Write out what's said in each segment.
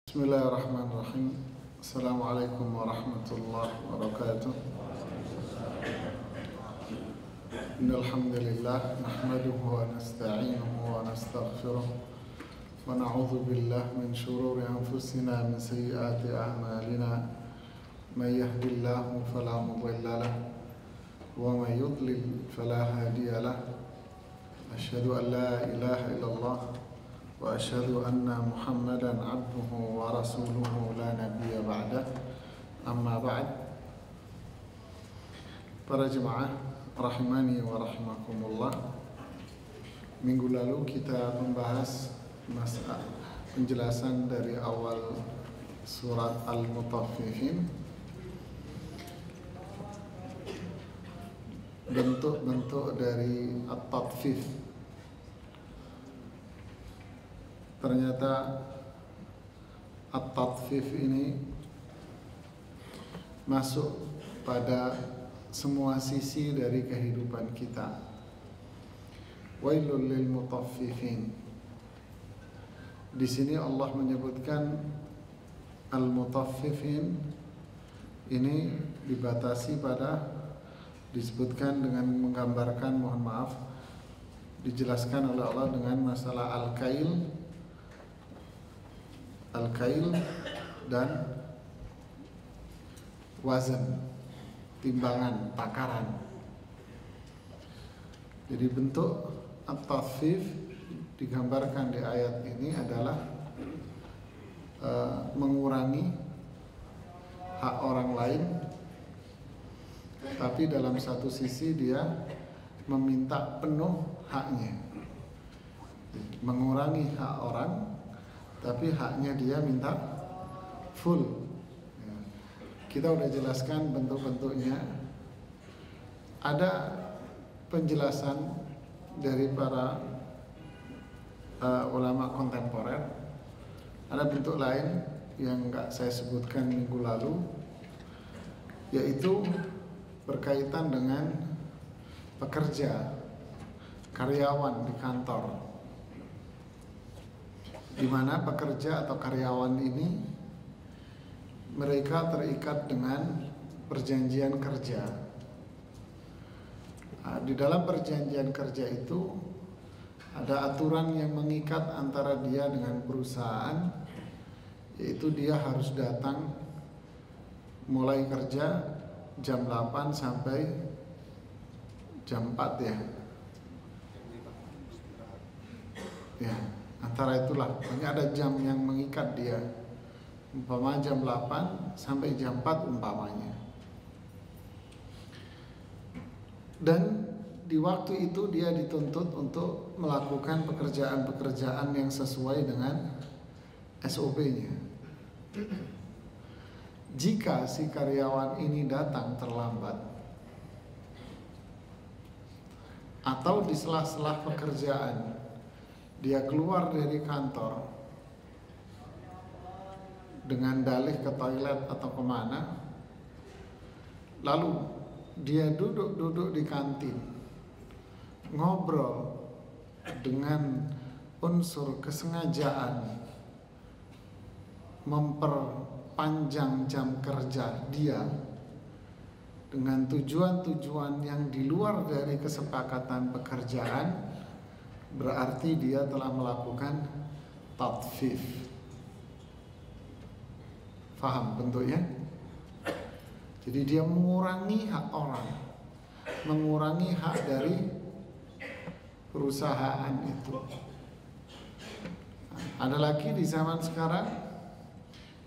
Bismillahirrahmanirrahim. Assalamualaikum warahmatullahi wabarakatuh. Innal hamdalillah nahmaduhu wa nasta'inuhu wa nastaghfiruh wa na'udzu billahi min shururi anfusina min sayyiati a'malina. May yahdihillahu fala mudilla lahu wa may yudlil fala hadiya lahu. Asyhadu an la ilaha illallah wa asyhadu anna Muhammadan abduhu wa rasuluhu la nabiyya ba'dah. Amma ba'd. Para jemaah rahimani wa rahimakumullah, minggu lalu kita membahas masalah penjelasan dari awal surat Al-Mutaffifin, bentuk-bentuk dari at-tatfif. Ternyata at-tatfif ini masuk pada semua sisi dari kehidupan kita. Wailul lil mutaffifin. Di sini Allah menyebutkan al-mutaffifin ini disebutkan dengan menggambarkan, mohon maaf, dijelaskan oleh Allah dengan masalah al-kail dan wazan, timbangan, takaran. Jadi bentuk at-tatfif digambarkan di ayat ini adalah mengurangi hak orang lain, tapi dalam satu sisi dia meminta penuh haknya. Mengurangi hak orang, tapi haknya dia minta full. Kita udah jelaskan bentuk-bentuknya. Ada penjelasan dari para ulama kontemporer. Ada bentuk lain yang nggak saya sebutkan minggu lalu, yaitu berkaitan dengan pekerja, karyawan di kantor, di mana pekerja atau karyawan ini mereka terikat dengan perjanjian kerja. Nah, di dalam perjanjian kerja itu ada aturan yang mengikat antara dia dengan perusahaan, yaitu dia harus datang mulai kerja jam 8 sampai jam 4 ya, antara itulah. Hanya ada jam yang mengikat dia, umpama jam 8 sampai jam 4 umpamanya. Dan di waktu itu dia dituntut untuk melakukan pekerjaan-pekerjaan yang sesuai dengan SOP-nya. Jika si karyawan ini datang terlambat atau di sela-sela pekerjaan dia keluar dari kantor dengan dalih ke toilet atau kemana, lalu dia duduk di kantin ngobrol dengan unsur kesengajaan memperpanjang jam kerja dia dengan tujuan-tujuan yang di luar dari kesepakatan pekerjaan, berarti dia telah melakukan tatfif. Faham bentuknya? Jadi dia mengurangi hak orang, mengurangi hak dari perusahaan itu. Ada lagi di zaman sekarang,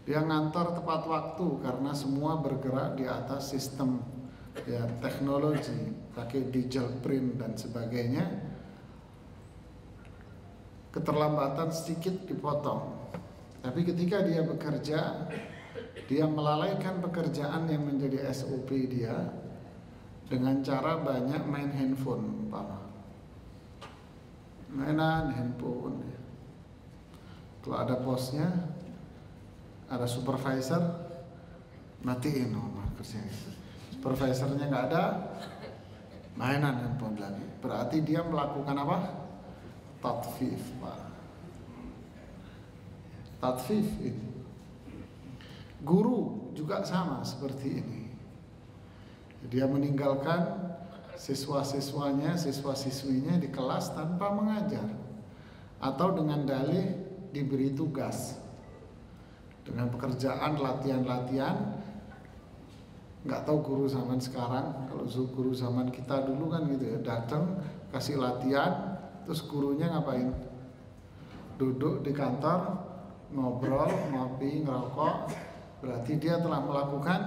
dia ngantor tepat waktu karena semua bergerak di atas sistem ya, teknologi, pakai digital print dan sebagainya. Keterlambatan sedikit dipotong, tapi ketika dia bekerja, dia melalaikan pekerjaan yang menjadi SOP dia dengan cara banyak main handphone, mainan handphone. Kalau ada bosnya, ada supervisor, matiin kerjanya. Supervisornya nggak ada, mainan handphone lagi. Berarti dia melakukan apa? Tatfif, Pak. Tatfif ini. Guru juga sama seperti ini. Dia meninggalkan siswa-siswanya, siswa-siswinya di kelas tanpa mengajar, atau dengan dalih diberi tugas dengan pekerjaan latihan-latihan. Nggak tahu guru zaman sekarang, kalau guru zaman kita dulu kan gitu ya, datang kasih latihan, terus gurunya ngapain? Duduk di kantor, ngobrol, ngopi, ngerokok, berarti dia telah melakukan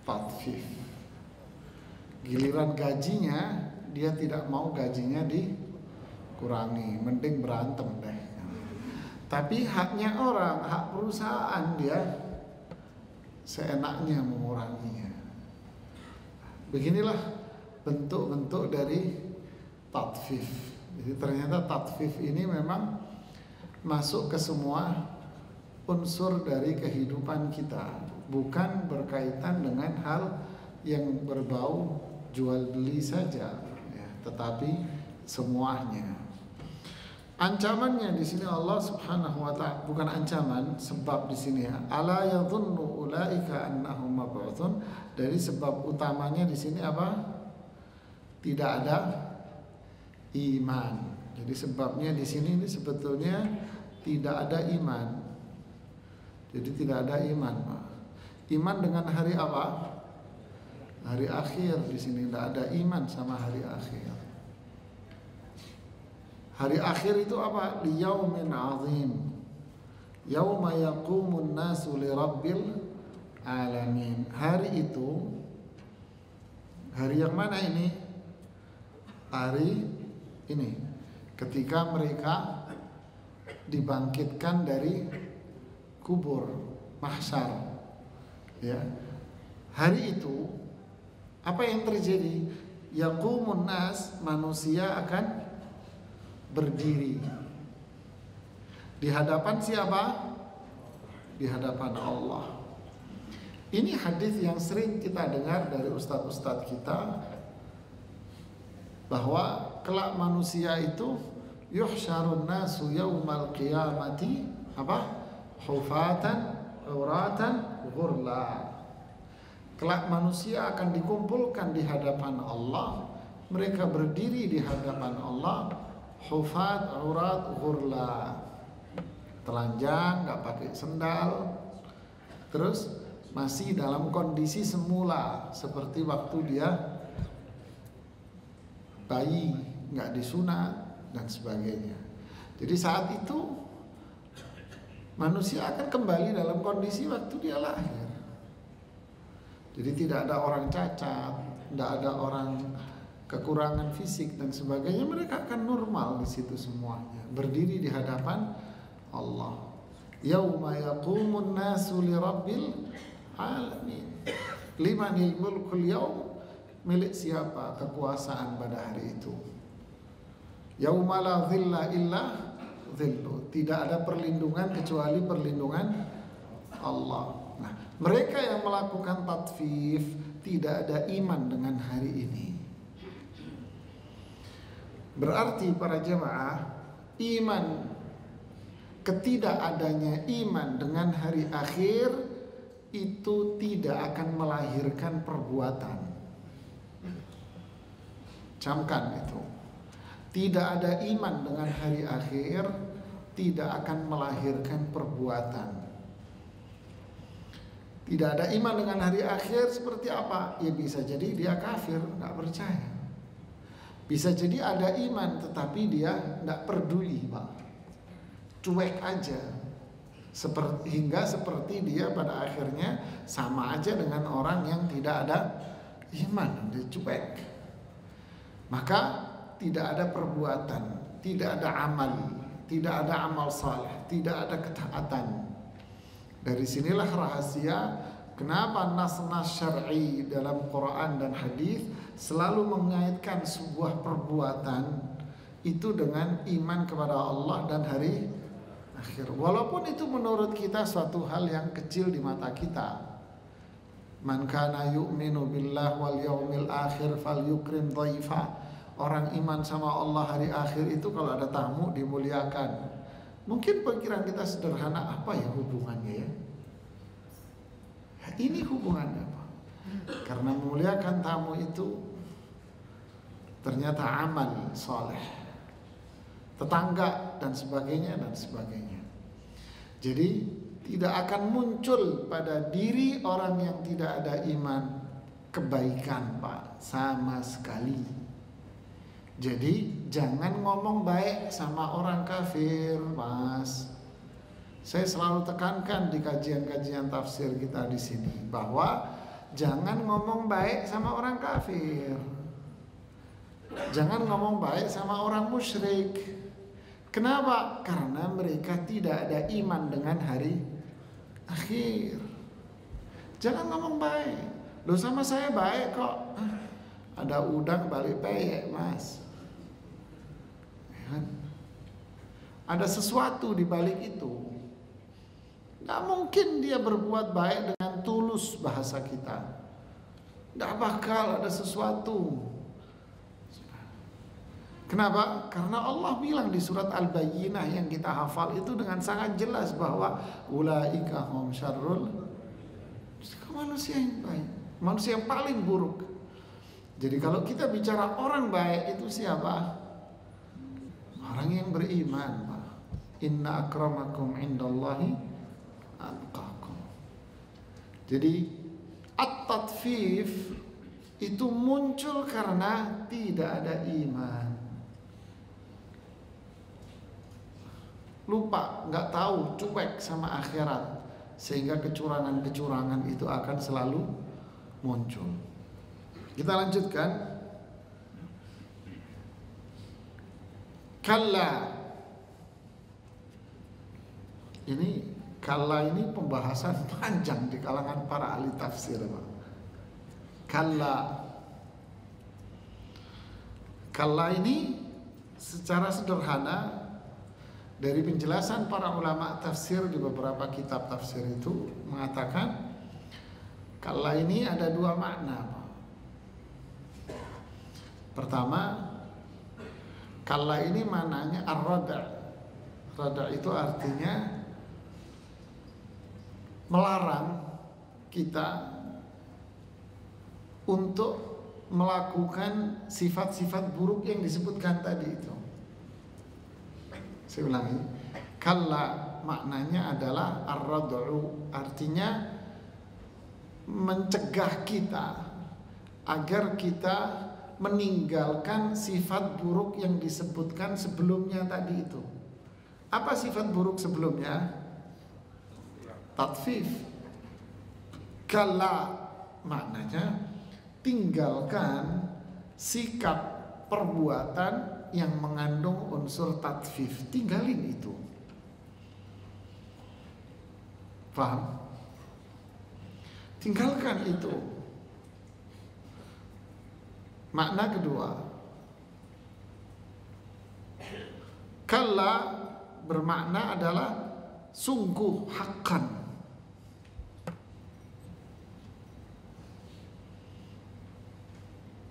tatfif. Giliran gajinya, dia tidak mau gajinya dikurangi, mending berantem deh. Tapi haknya orang, hak perusahaan, dia seenaknya menguranginya. Beginilah bentuk-bentuk dari tatfif. Jadi ternyata tatfif ini memang masuk ke semua unsur dari kehidupan kita, bukan berkaitan dengan hal yang berbau jual beli saja, ya, tetapi semuanya. Ancamannya di sini Allah Subhanahu wa taala, bukan ancaman, sebab di sini ya. Ala yadhunnu ulaika annahum mab'utsun. Dari sebab utamanya di sini apa? Tidak ada iman. Jadi sebabnya di sini ini sebetulnya tidak ada iman. Jadi tidak ada iman, Pak. Iman dengan hari apa? Hari akhir. Di sini tidak ada iman sama hari akhir. Hari akhir itu apa? Liyaumin azim, yauma yaqumun nasu lirabbil alamin. Hari itu, hari yang mana ini? Hari ini, ketika mereka dibangkitkan dari kubur, mahsyar, ya. Hari itu apa yang terjadi? Yaqumun nas, manusia akan berdiri di hadapan siapa? Di hadapan Allah. Ini hadis yang sering kita dengar dari ustadz-ustadz kita, bahwa kelak manusia itu yuhsyarun nasu yaumal qiyamati apa? Hufatan uratan ghurla. Kelak manusia akan dikumpulkan di hadapan Allah, mereka berdiri di hadapan Allah, hufat urat ghurla, telanjang, nggak pakai sendal, terus masih dalam kondisi semula seperti waktu dia bayi, nggak disunat dan sebagainya. Jadi saat itu manusia akan kembali dalam kondisi waktu dia lahir. Jadi tidak ada orang cacat, tidak ada orang kekurangan fisik dan sebagainya, mereka akan normal di situ semuanya, berdiri di hadapan Allah. Yauma yaqumun nasu lirabbil alamin. Limanil mulkul yaum, milik siapa kekuasaan pada hari itu? Yauma la dhilla illa dhillu. Tidak ada perlindungan kecuali perlindungan Allah. Nah, mereka yang melakukan tatfif tidak ada iman dengan hari ini. Berarti para jemaah, iman, ketidakadanya iman dengan hari akhir itu tidak akan melahirkan perbuatan. Camkan itu. Tidak ada iman dengan hari akhir tidak akan melahirkan perbuatan. Tidak ada iman dengan hari akhir seperti apa? Ya bisa jadi dia kafir, nggak percaya. Bisa jadi ada iman tetapi dia nggak peduli, Pak. Cuek aja. Hingga seperti dia pada akhirnya sama aja dengan orang yang tidak ada iman, dia cuek. Maka tidak ada perbuatan, tidak ada amal, tidak ada amal saleh, tidak ada ketaatan. Dari sinilah rahasia kenapa nas-nas syar'i dalam Quran dan hadis selalu mengaitkan sebuah perbuatan itu dengan iman kepada Allah dan hari akhir. Walaupun itu menurut kita suatu hal yang kecil di mata kita. Man kana yu'minu billah wal yaumil akhir falyukrim dhaifa. Orang iman sama Allah hari akhir itu kalau ada tamu dimuliakan. Mungkin pikiran kita sederhana, apa ya hubungannya ya? ini hubungannya apa? Karena memuliakan tamu itu ternyata amal soleh, tetangga dan sebagainya dan sebagainya. Jadi tidak akan muncul pada diri orang yang tidak ada iman kebaikan, Pak, sama sekali. Jadi jangan ngomong baik sama orang kafir, Mas. Saya selalu tekankan di kajian-kajian tafsir kita di sini bahwa jangan ngomong baik sama orang kafir. Jangan ngomong baik sama orang musyrik. Kenapa? Karena mereka tidak ada iman dengan hari akhir. Jangan ngomong baik. Loh, sama saya baik kok. Ada udang balik peyek, Mas. Ada sesuatu di balik itu. Gak mungkin dia berbuat baik dengan tulus, bahasa kita. Gak bakal ada sesuatu. Kenapa? Karena Allah bilang di surat Al-Bayyinah yang kita hafal itu dengan sangat jelas bahwa ulaika hum syarrul, manusia yang baik, manusia yang paling buruk. Jadi kalau kita bicara orang baik itu siapa? Orang yang beriman, Pak. Inna akramakum indallahi atqakum. Jadi at-tatfif itu muncul karena tidak ada iman. Lupa, nggak tahu, cuek sama akhirat, sehingga kecurangan-kecurangan itu akan selalu muncul. Kita lanjutkan. Kalla. Ini kalla ini pembahasan panjang di kalangan para ahli tafsir, Pak. Kalla. Kalla ini secara sederhana dari penjelasan para ulama tafsir di beberapa kitab tafsir itu mengatakan kalla ini ada dua makna, Pak. Pertama, kalla ini maknanya ar-rada'. Rada' itu artinya melarang kita untuk melakukan sifat-sifat buruk yang disebutkan tadi itu. Saya ulangi, kalla maknanya adalah ar-rad'u, artinya mencegah kita agar kita meninggalkan sifat buruk yang disebutkan sebelumnya tadi itu. Apa sifat buruk sebelumnya? Tatfif. Kalla maknanya tinggalkan sikap perbuatan yang mengandung unsur tatfif. Tinggalin itu. Paham? Tinggalkan itu. Makna kedua, kalla bermakna adalah sungguh, hakkan.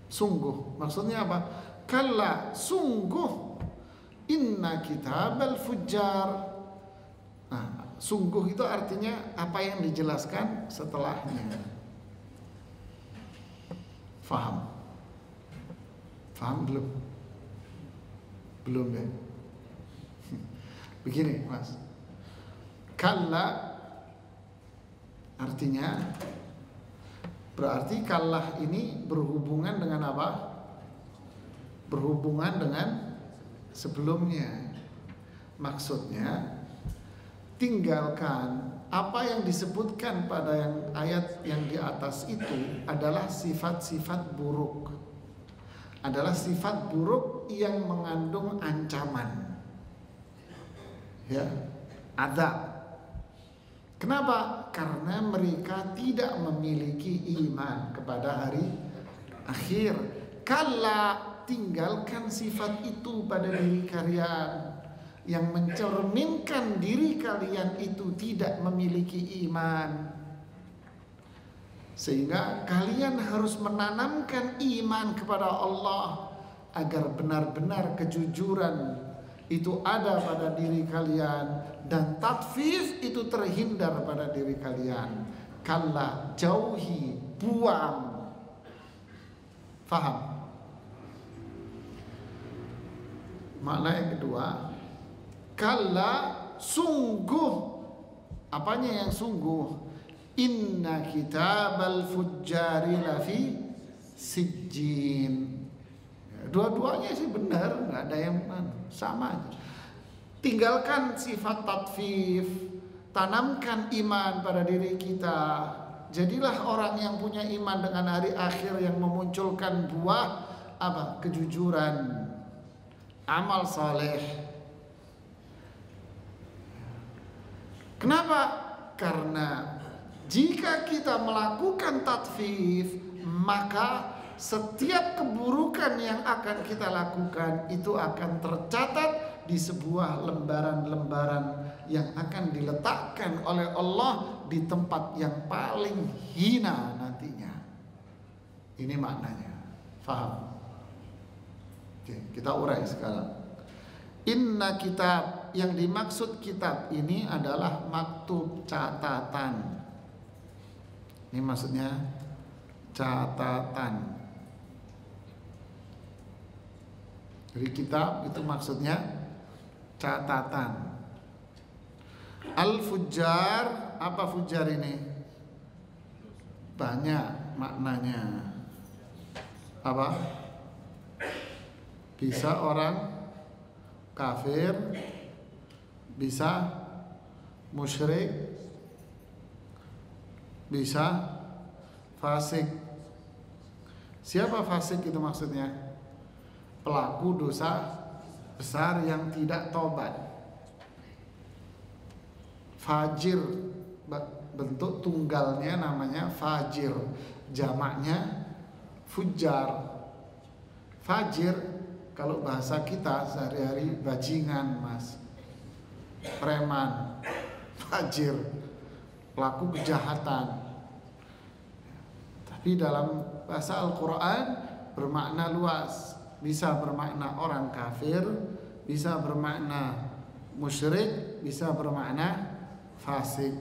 Sungguh, maksudnya apa? Kalla, sungguh, inna kitabal fujjar. Nah, sungguh itu artinya apa yang dijelaskan setelahnya. Faham? Faham belum? Belum ya? Begini, Mas. Kalla artinya berarti kallah ini berhubungan dengan apa? Berhubungan dengan sebelumnya. Maksudnya tinggalkan apa yang disebutkan pada yang ayat yang di atas itu adalah sifat-sifat buruk. Adalah sifat buruk yang mengandung ancaman. Ya, azab. Kenapa? Karena mereka tidak memiliki iman kepada hari akhir. Kalla, tinggalkan sifat itu pada diri kalian yang mencerminkan diri kalian itu tidak memiliki iman. Sehingga kalian harus menanamkan iman kepada Allah agar benar-benar kejujuran itu ada pada diri kalian dan tatfif itu terhindar pada diri kalian. Kalla, jauhi, buang. Faham? Makna yang kedua, kalla, sungguh. Apanya yang sungguh? Inna kitabal fujjari lafi sijjin. Dua-duanya sih benar, nggak ada yang sama aja. Tinggalkan sifat tatfif, tanamkan iman pada diri kita. Jadilah orang yang punya iman dengan hari akhir, yang memunculkan buah apa? Kejujuran, amal saleh. Kenapa? Karena jika kita melakukan tatfif, maka setiap keburukan yang akan kita lakukan itu akan tercatat di sebuah lembaran-lembaran yang akan diletakkan oleh Allah di tempat yang paling hina nantinya. Ini maknanya. Faham? Oke, kita urai sekarang. Inna kitab, yang dimaksud kitab ini adalah maktub, catatan. Ini maksudnya catatan. Jadi kitab itu maksudnya catatan. Al-fujjar, apa fujjar ini? Banyak maknanya. Apa? Bisa orang kafir, bisa musyrik, bisa fasik. Siapa fasik itu maksudnya? Pelaku dosa besar yang tidak tobat. Fajir, bentuk tunggalnya namanya fajir, jamaknya fujar. Fajir kalau bahasa kita sehari-hari bajingan, Mas, preman. Fajir, pelaku kejahatan. Tapi dalam bahasa Al-Quran bermakna luas. Bisa bermakna orang kafir, bisa bermakna musyrik, bisa bermakna fasik.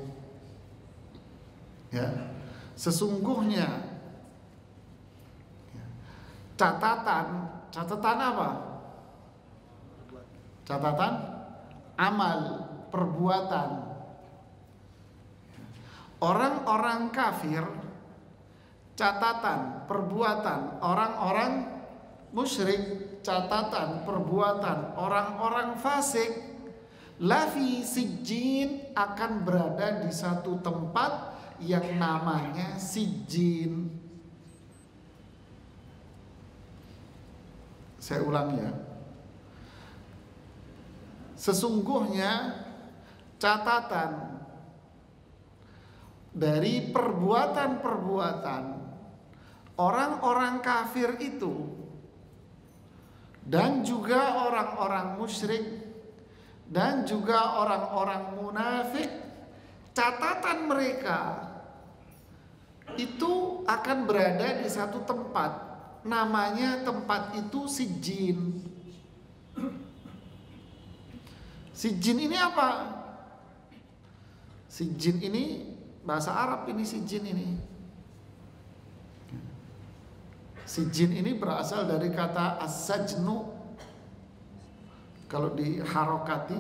Ya, sesungguhnya catatan apa? Catatan amal, perbuatan. Orang-orang kafir, catatan perbuatan orang-orang musyrik, catatan perbuatan orang-orang fasik, lafi sijjin, akan berada di satu tempat yang namanya sijjin. Saya ulangi ya. Sesungguhnya catatan dari perbuatan-perbuatan orang-orang kafir itu, dan juga orang-orang musyrik, dan juga orang-orang munafik, catatan mereka itu akan berada di satu tempat, namanya tempat itu sijjin. Sijjin ini apa? Sijjin ini bahasa Arab, ini sijjin ini. Sijjin ini berasal dari kata as-sajnu. Kalau di harokati,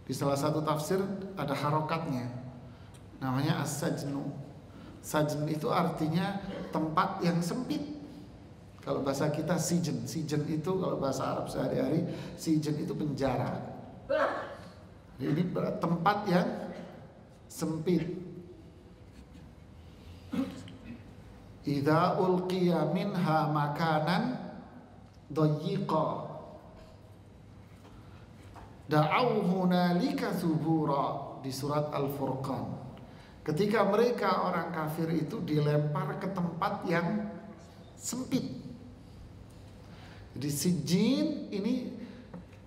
di salah satu tafsir ada harokatnya, namanya as-sajnu. Sajn itu artinya tempat yang sempit. Kalau bahasa kita sijen, sijen itu kalau bahasa Arab sehari-hari, sijen itu penjara. Ini tempat yang sempit. Idza ulqiya minha makanan dayyiqa da'au hunalika subura, di surat Al-Furqan. Ketika mereka orang kafir itu dilempar ke tempat yang sempit. Jadi sijjin ini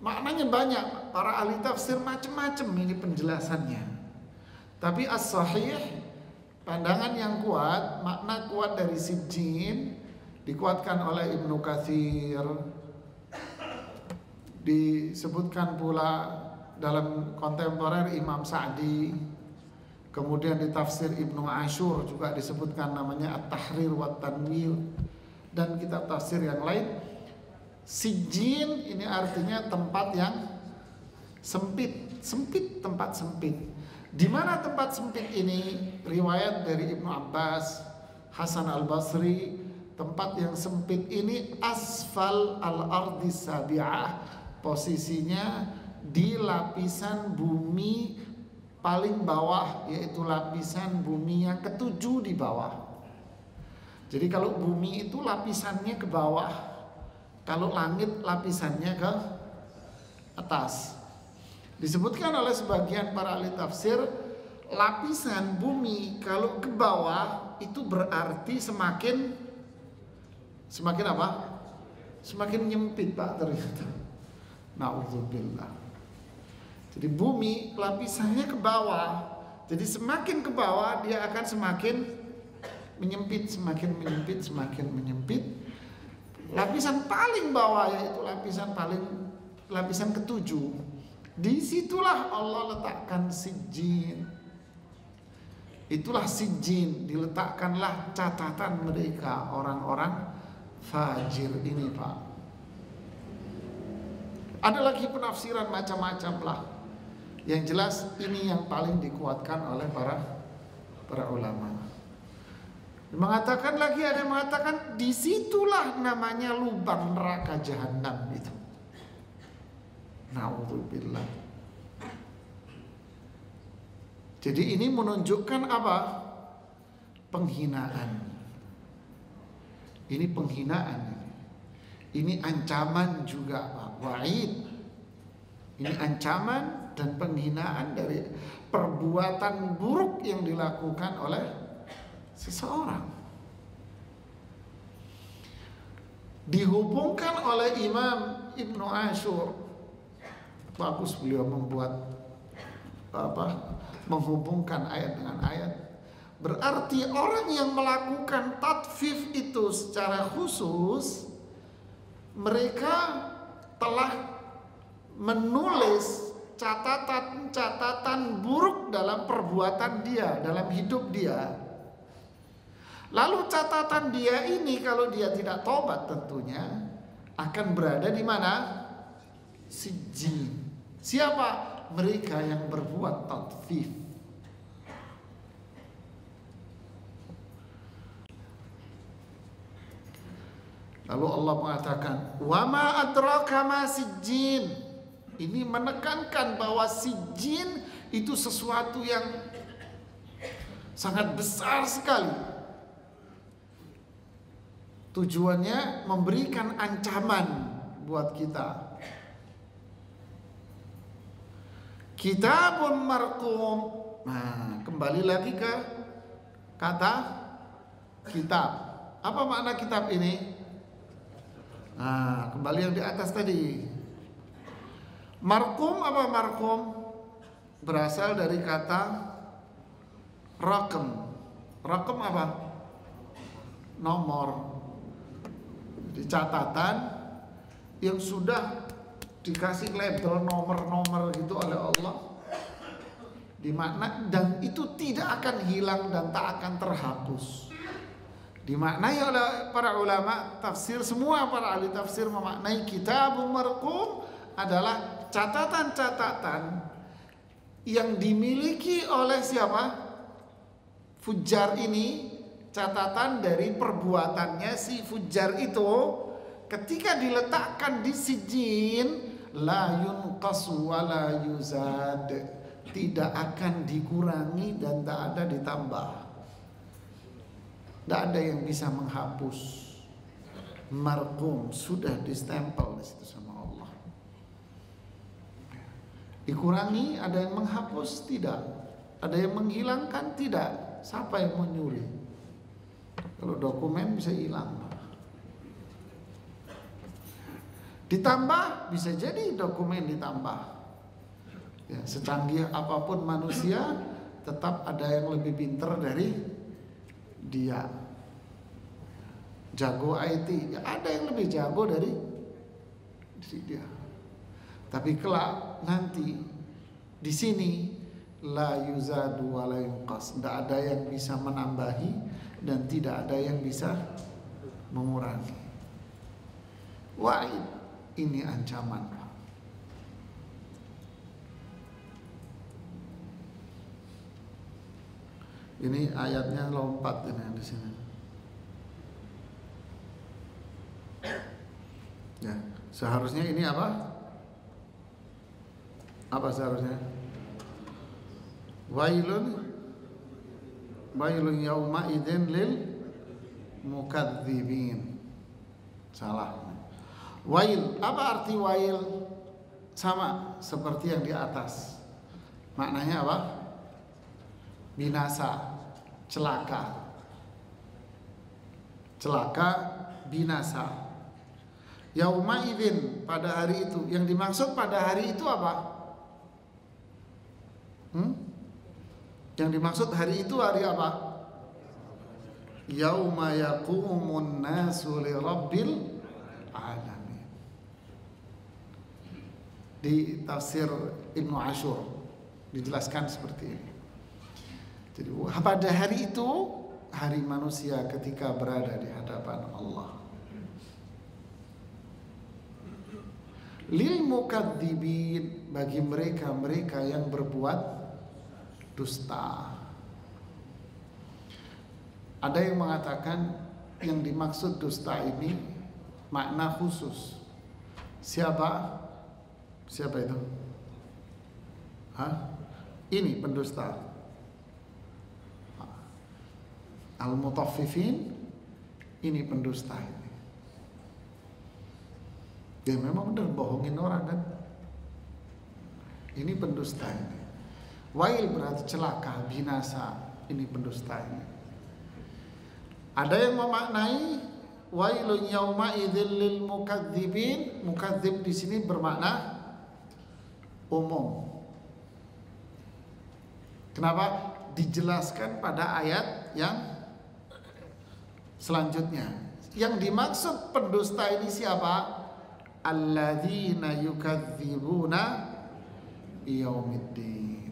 maknanya banyak, para ahli tafsir macam-macam ini penjelasannya. Tapi as-sahih, pandangan yang kuat, makna kuat dari sijjin dikuatkan oleh Ibnu Katsir, disebutkan pula dalam kontemporer Imam Sa'di, Kemudian di tafsir Ibnu Ashur juga disebutkan namanya At-Tahrir wa Tanwir, dan kitab tafsir yang lain. Sijjin ini artinya tempat yang sempit, tempat sempit. Di mana tempat sempit ini? Riwayat dari Ibnu Abbas, Hasan Al-Basri, tempat yang sempit ini asfal al-ardi sabi'ah, posisinya di lapisan bumi paling bawah, yaitu lapisan bumi yang ketujuh di bawah. Jadi kalau bumi itu lapisannya ke bawah, kalau langit lapisannya ke atas. Disebutkan oleh sebagian para ahli tafsir, lapisan bumi kalau ke bawah itu berarti semakin apa? Semakin nyempit, Pak, ternyata. Na'udzubillah. Jadi bumi lapisannya ke bawah. Jadi semakin ke bawah dia akan semakin menyempit, semakin menyempit, semakin menyempit. Lapisan paling bawah yaitu lapisan ketujuh. Disitulah Allah letakkan sijjin. Itulah sijjin, diletakkanlah catatan mereka orang-orang fajir ini, Pak. Ada lagi penafsiran macam-macam lah. Yang jelas ini yang paling dikuatkan oleh para ulama. Mengatakan lagi, ada yang mengatakan disitulah namanya lubang neraka jahanam itu. Na'udzubillah. Jadi ini menunjukkan apa? Penghinaan. Ini penghinaan. Ini ancaman juga, Pak. Wa'id. Ini ancaman dan penghinaan dari perbuatan buruk yang dilakukan oleh seseorang. Dihubungkan oleh Imam Ibnu Ashur. Bagus beliau menghubungkan ayat dengan ayat. Berarti orang yang melakukan tatfif itu secara khusus, mereka telah menulis catatan-catatan buruk dalam perbuatan dia, dalam hidup dia. Lalu catatan dia ini kalau dia tidak tobat tentunya akan berada di mana? Sijjin. Siapa? Mereka yang berbuat tatfif. Lalu Allah mengatakan, "Wa ma adraka ma sijjin." Ini menekankan bahwa sijjin itu sesuatu yang sangat besar sekali. Tujuannya memberikan ancaman buat kita. Kitabun marqum. Nah, kembali lagi ke kata kitab. Apa makna kitab ini? Nah, kembali yang di atas tadi. Marqum, apa marqum? Berasal dari kata raqam. Raqam apa? Nomor. Di catatan yang sudah dikasih label nomor-nomor gitu oleh Allah, dimakna, dan itu tidak akan hilang dan tak akan terhapus. Dimaknai oleh para ulama tafsir, semua para ahli tafsir memaknai kitabun marqum adalah catatan-catatan yang dimiliki oleh siapa? Fujar ini, catatan dari perbuatannya si fujar itu, ketika diletakkan di sijjin, la yunqasu wa la yuzad, tidak akan dikurangi dan tak ada ditambah. Tidak ada yang bisa menghapus. Marqum sudah distempel di situ sama Allah. Dikurangi, ada yang menghapus? Tidak. Ada yang menghilangkan? Tidak. Siapa yang mau nyuri? Kalau dokumen bisa hilang. Ditambah, bisa jadi dokumen ditambah. Ya, secanggih apapun manusia, tetap ada yang lebih pintar dari dia. Jago IT, ya ada yang lebih jago dari dia. Tapi kelak nanti di sini la yuzadu wa la yunqas. Tidak ada yang bisa menambahi dan tidak ada yang bisa mengurangi. Wa'id, ini ancaman. Ini ayatnya lompat ini di sini. Ya, seharusnya ini apa? Apa seharusnya? Wailun yauma idzin lil mukadzibin. Salah. Wail, apa arti wail? Sama seperti yang di atas. Maknanya apa? Binasa, celaka. Celaka, binasa. Yauma idzin, pada hari itu. Yang dimaksud pada hari itu apa? Yang dimaksud hari itu hari apa? Yauma yaqumun nasu li rabbil alamin. Di tafsir Ibnu Ashur dijelaskan seperti ini. Jadi pada hari itu, hari manusia ketika berada di hadapan Allah. Lil mukadzibin, bagi mereka yang berbuat dusta. Ada yang mengatakan yang dimaksud dusta ini makna khusus. Siapa itu? Ini pendusta. Al-mutaffifin, ini pendusta ini. Ya memang benar bohongin orang kan. Ini pendusta ini. Wail berarti celaka, binasa. Ini pendusta ini. Ada yang memaknai wailun yauma idzil lil mukadzibin. Mukadzib di sini bermakna umum. Kenapa? Dijelaskan pada ayat yang selanjutnya. Yang dimaksud pendusta ini siapa? Alladzina yukadzibuna yaumiddin.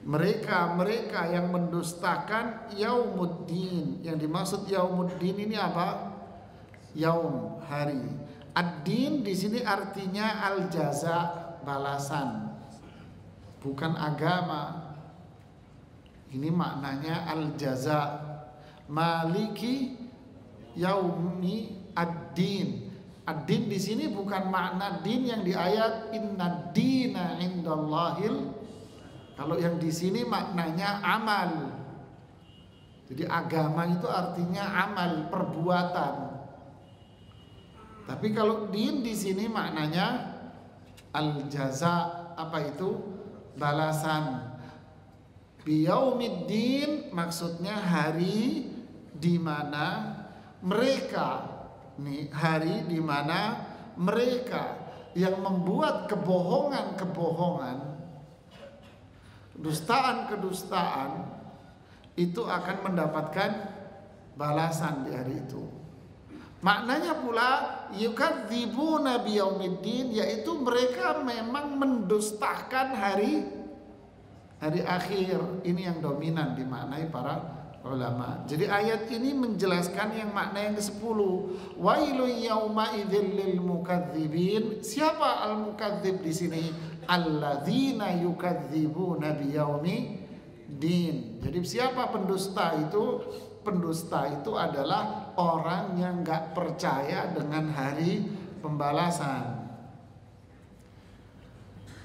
Mereka yang mendustakan yaumuddin. Yang dimaksud yaumuddin ini apa? Yaum, hari. Ad-din di sini artinya al-jaza, balasan. Bukan agama. Ini maknanya al-jaza. Maliki yaumi ad-din. Ad-din di sini bukan makna din yang di ayat innad dina indallahil. Kalau yang di sini maknanya amal. Jadi agama itu artinya amal, perbuatan. Tapi kalau din di sini maknanya al-jaza, apa itu? Balasan. Biyaumiddin maksudnya hari di mana mereka, nih hari di mana mereka yang membuat kebohongan-kebohongan, kedustaan itu akan mendapatkan balasan di hari itu. Maknanya pula yukadzibuna biyaumiddin, yaitu mereka memang mendustakan hari akhir. Ini yang dominan dimaknai para ulama. Jadi ayat ini menjelaskan yang makna yang ke-10. Wailun yauma idzil lil mukadzibin. Siapa al-mukadzib di sini? Alladzina yukadzibuna biyaumiddin. Jadi siapa pendusta itu? Pendusta itu adalah orang yang enggak percaya dengan hari pembalasan.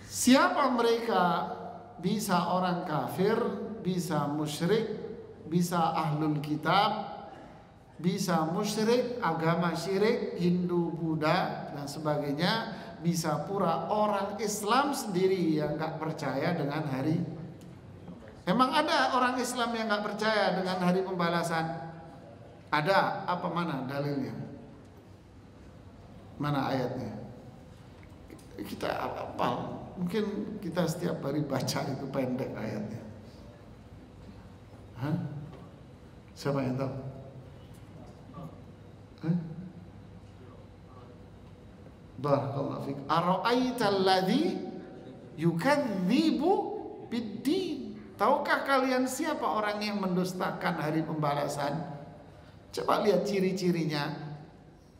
Siapa mereka? Bisa orang kafir, bisa musyrik, bisa ahlul kitab, bisa musyrik, agama syirik, Hindu, Buddha dan sebagainya. Bisa pura orang Islam sendiri yang gak percaya dengan hari. Emang ada orang Islam yang gak percaya dengan hari pembalasan? Ada. Apa mana dalilnya? Mana ayatnya? Kita hafal. Mungkin kita setiap hari baca itu pendek ayatnya. Siapa yang tahu? Barakallahu fiik. Ara'aital ladzi yukadzibu biddin. Tahukah kalian siapa orang yang mendustakan hari pembalasan? Coba lihat ciri-cirinya.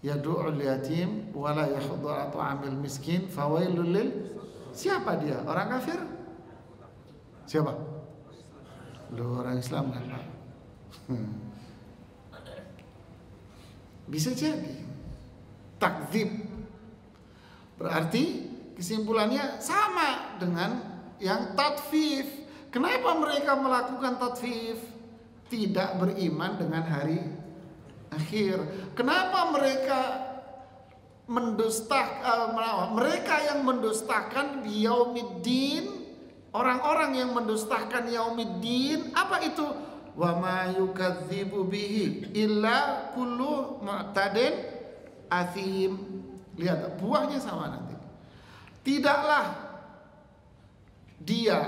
Yadu'ul yatim wala yakhudhu 'ala ta'amil miskin fawailul lil. Siapa dia? Orang kafir? Siapa? Loh, orang Islam kan, Pak? Bisa jadi takdzib. Berarti kesimpulannya sama dengan yang tatfif. Kenapa mereka melakukan tatfif? Tidak beriman dengan hari akhir. Kenapa mereka mereka yang mendustakan yaumiddin, orang-orang yang mendustakan yaumiddin, apa itu? Wa ma yukadzibu bihi illa kullu mu'tadin athim. Lihat buahnya sama nanti. Tidaklah dia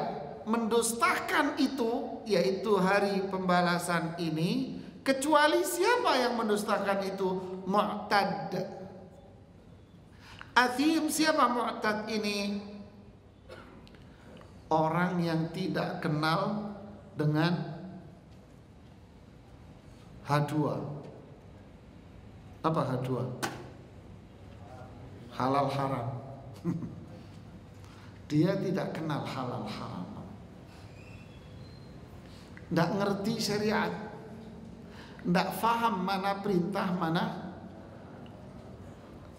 mendustakan itu, yaitu hari pembalasan ini, kecuali siapa yang mendustakan itu? Mu'tad. Athim. Siapa mu'tad ini? Orang yang tidak kenal dengan H2. Apa H2? Halal haram. Dia tidak kenal halal haram. Tidak ngerti syariat. Tidak faham mana perintah, mana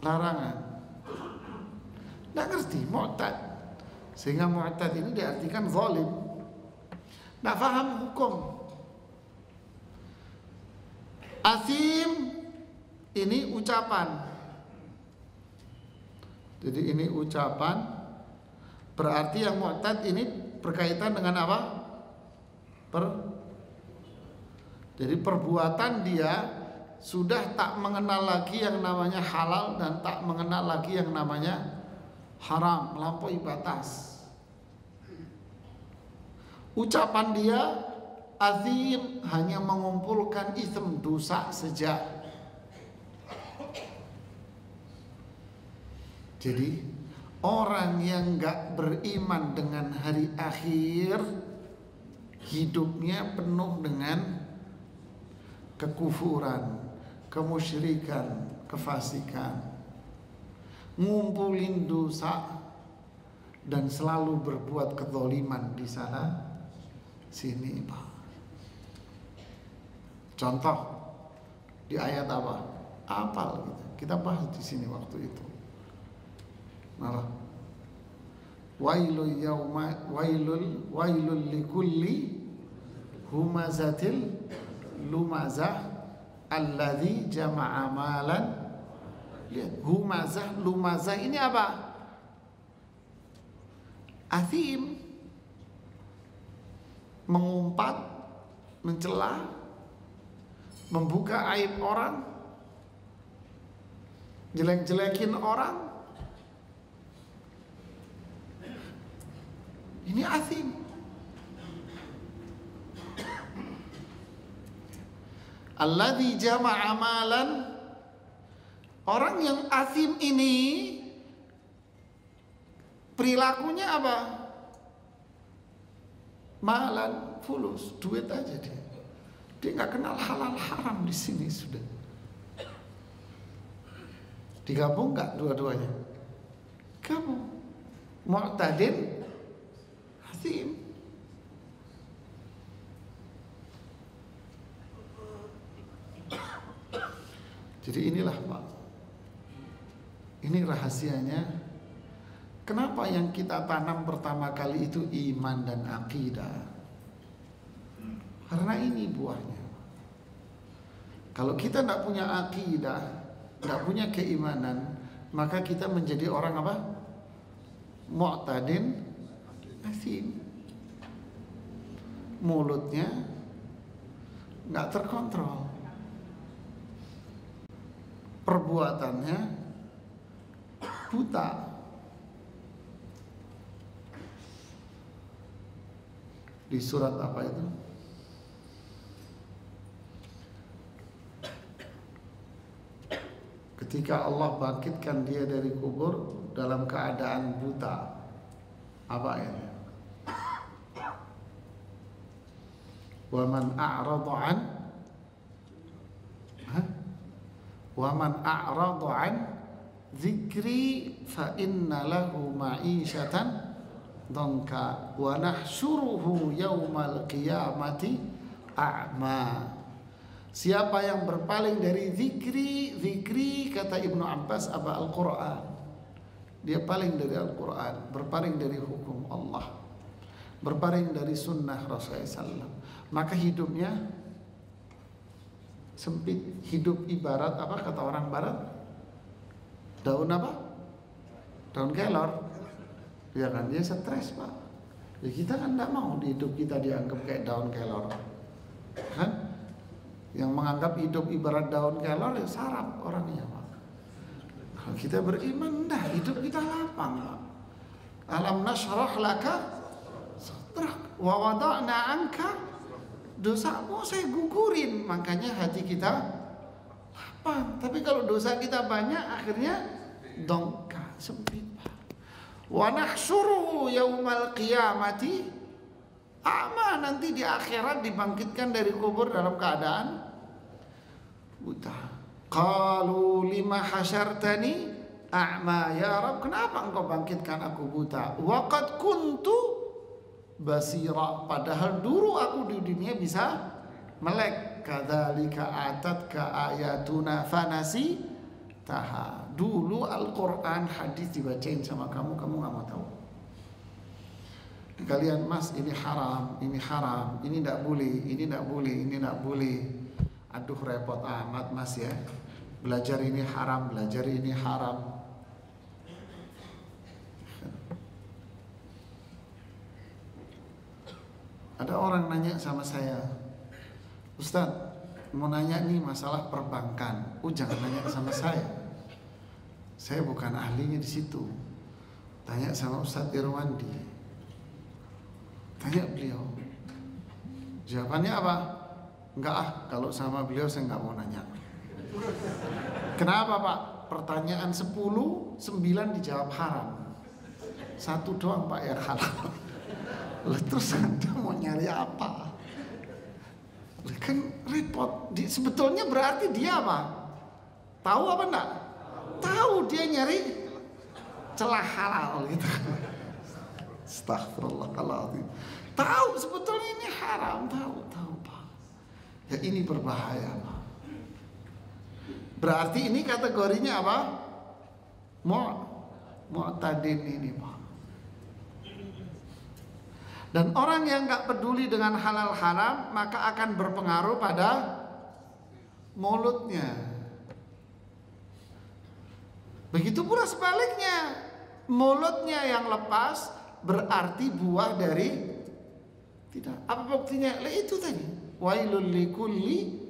larangan. Tidak ngerti, mu'tad. Sehingga mu'tad ini diartikan zalim. Tidak faham hukum. Asim ini ucapan. Jadi ini ucapan. Berarti yang mu'tad ini berkaitan dengan apa? Jadi perbuatan dia sudah tak mengenal lagi yang namanya halal dan tak mengenal lagi yang namanya haram, melampaui batas. Ucapan dia azim, hanya mengumpulkan ism, dosa saja. Jadi orang yang gak beriman dengan hari akhir, hidupnya penuh dengan kekufuran, kemusyrikan, kefasikan, ngumpulin dosa dan selalu berbuat kezaliman di sana sini, Pak. Contoh di ayat apa? Apal gitu. Kita bahas di sini waktu itu. Malah wailul likulli humazatil lumazah alladzi jama'a malan. Lihat, humazah, lumazah ini apa? Athim, mengumpat, mencela, membuka aib orang, jelek-jelekin orang. Ini athim. Alladzi jama'a malan. Orang yang athim ini perilakunya apa? Malan, fulus, duit aja dia. Dia nggak kenal halal haram di sini sudah. Digabung nggak dua-duanya? Gabung. Mu'tadin, athim. Jadi inilah Pak. Ini rahasianya. Kenapa yang kita tanam pertama kali itu iman dan akidah? Karena ini buahnya. Kalau kita tidak punya akidah, tidak punya keimanan, maka kita menjadi orang apa? Mu'tadin athim. Mulutnya nggak terkontrol, perbuatannya buta. Di surat apa itu? Ketika Allah bangkitkan dia dari kubur dalam keadaan buta. Apa ayatnya? Wa man a'rada an wa man a'rada an dzikri fa inna lahu ma'isyatan dhanka wa nahsyuruhu yaumal qiyamati a'ma. Siapa yang berpaling dari zikri kata Ibnu Abbas Al-Quran, dia paling dari Al-Quran, berpaling dari hukum Allah, berpaling dari sunnah Rasulullah SAW, maka hidupnya sempit. Hidup ibarat apa kata orang barat? Daun apa? Daun kelor. Ya kan, dia stres Pak. Ya kita kan tidak mau di hidup kita dianggap kayak daun kelor kan? Yang menganggap hidup ibarat daun kelor ya sarap orangnya Pak. Kalau kita beriman dah hidup kita lapang Pak. Alam nashrah laka sadrak wa wada'na anka, dosamu saya gugurin, makanya hati kita lapang. Tapi kalau dosa kita banyak akhirnya dongka, sempit Pak. Wa nahsyuruhu yaumal qiyamati a'ma, nanti di akhirat dibangkitkan dari kubur dalam keadaan buta. Qalu lima hasyartani a'ma ya Rabb, kenapa engkau bangkitkan aku buta? Wa qad kuntu basira, padahal dulu aku di dunia bisa melek. Kadzalika atatka ayatuna fanasi taha, dulu Al-Quran hadis dibacain sama kamu, kamu gak mau tahu. Kalian mas ini haram, ini haram, ini tidak boleh, ini tidak boleh, ini tidak boleh. Aduh repot amat mas ya, belajar ini haram, belajar ini haram. Ada orang nanya sama saya, Ustadz mau nanya nih masalah perbankan. Jangan nanya sama saya bukan ahlinya di situ. Tanya sama Ustadz Irwandi. Tanya beliau. Jawabannya apa? Enggak kalau sama beliau saya enggak mau nanya. Kenapa Pak? Pertanyaan 10, 9 dijawab haram. 1 doang Pak yang halal. Terus Anda mau nyari apa? Kan repot. Sebetulnya berarti dia apa? Tahu apa enggak? Tahu, dia nyari celah halal gitu. Astaghfirullahaladzim. Tahu sebetulnya ini haram, tahu Pak. Ya ini berbahaya Pak. Berarti ini kategorinya apa? Mu'tadin ini Pak. Dan orang yang nggak peduli dengan halal haram maka akan berpengaruh pada mulutnya. Begitu pula sebaliknya, mulutnya yang lepas berarti buah dari tidak. Apa buktinya? Itu tadi. Wailul likulli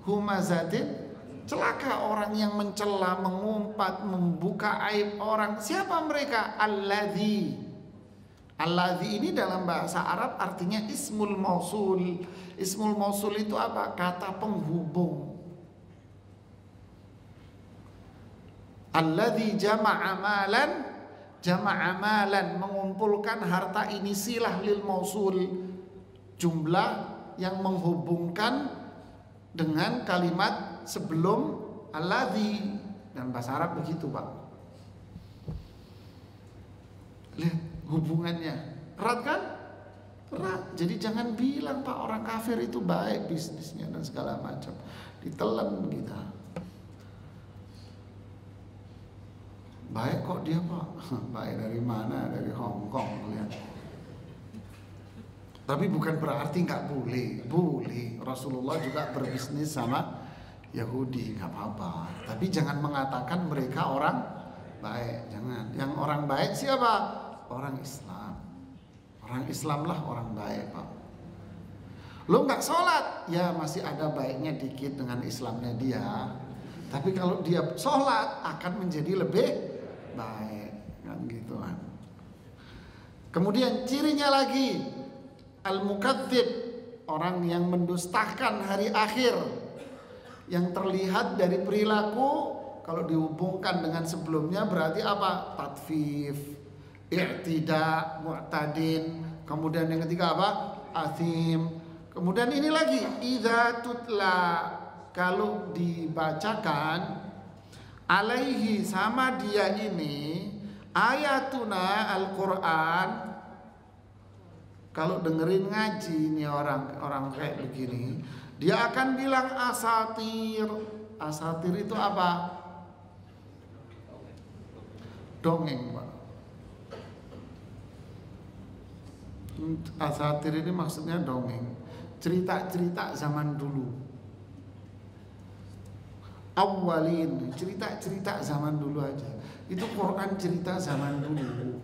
humazatin, celaka orang yang mencela, mengumpat, membuka aib orang. Siapa mereka? Alladzi. Alladzi ini dalam bahasa Arab artinya ismul mausul. Ismul mausul itu apa? Kata penghubung. Alladzi jama'a malan, mengumpulkan harta. Ini silah lil mausul, jumlah yang menghubungkan dengan kalimat sebelum alladzi. Dan bahasa Arab begitu Pak. Lihat hubungannya erat kan? Erat. Jadi jangan bilang Pak orang kafir itu baik bisnisnya dan segala macam. Ditelan kita. Baik kok dia Pak. Baik dari mana? Dari Hong Kong lihat. Tapi bukan berarti nggak boleh. Boleh. Rasulullah juga berbisnis sama Yahudi, nggak apa-apa. Tapi jangan mengatakan mereka orang baik. Jangan. Yang orang baik siapa? Orang Islam. Orang Islam lah orang baik Pak. Lo nggak sholat, ya masih ada baiknya dikit dengan Islamnya dia. Tapi kalau dia sholat akan menjadi lebih baik, kan gitu kan. Kemudian cirinya lagi, al-mukadzib, orang yang mendustakan hari akhir. Yang terlihat dari perilaku kalau dihubungkan dengan sebelumnya berarti apa? Tatfif, i'tida, mu'tadin. Kemudian yang ketiga apa? Athim. Kemudian ini lagi, idza tutla, kalau dibacakan alaihi, sama dia ini, ayatuna, Al-Quran. Kalau dengerin ngaji nih orang kayak begini, dia akan bilang asatir. Asatir itu apa? Dongeng, Pak. Asatir ini maksudnya dongeng, cerita-cerita zaman dulu. Awalin, cerita-cerita zaman dulu aja. Itu Quran cerita zaman dulu.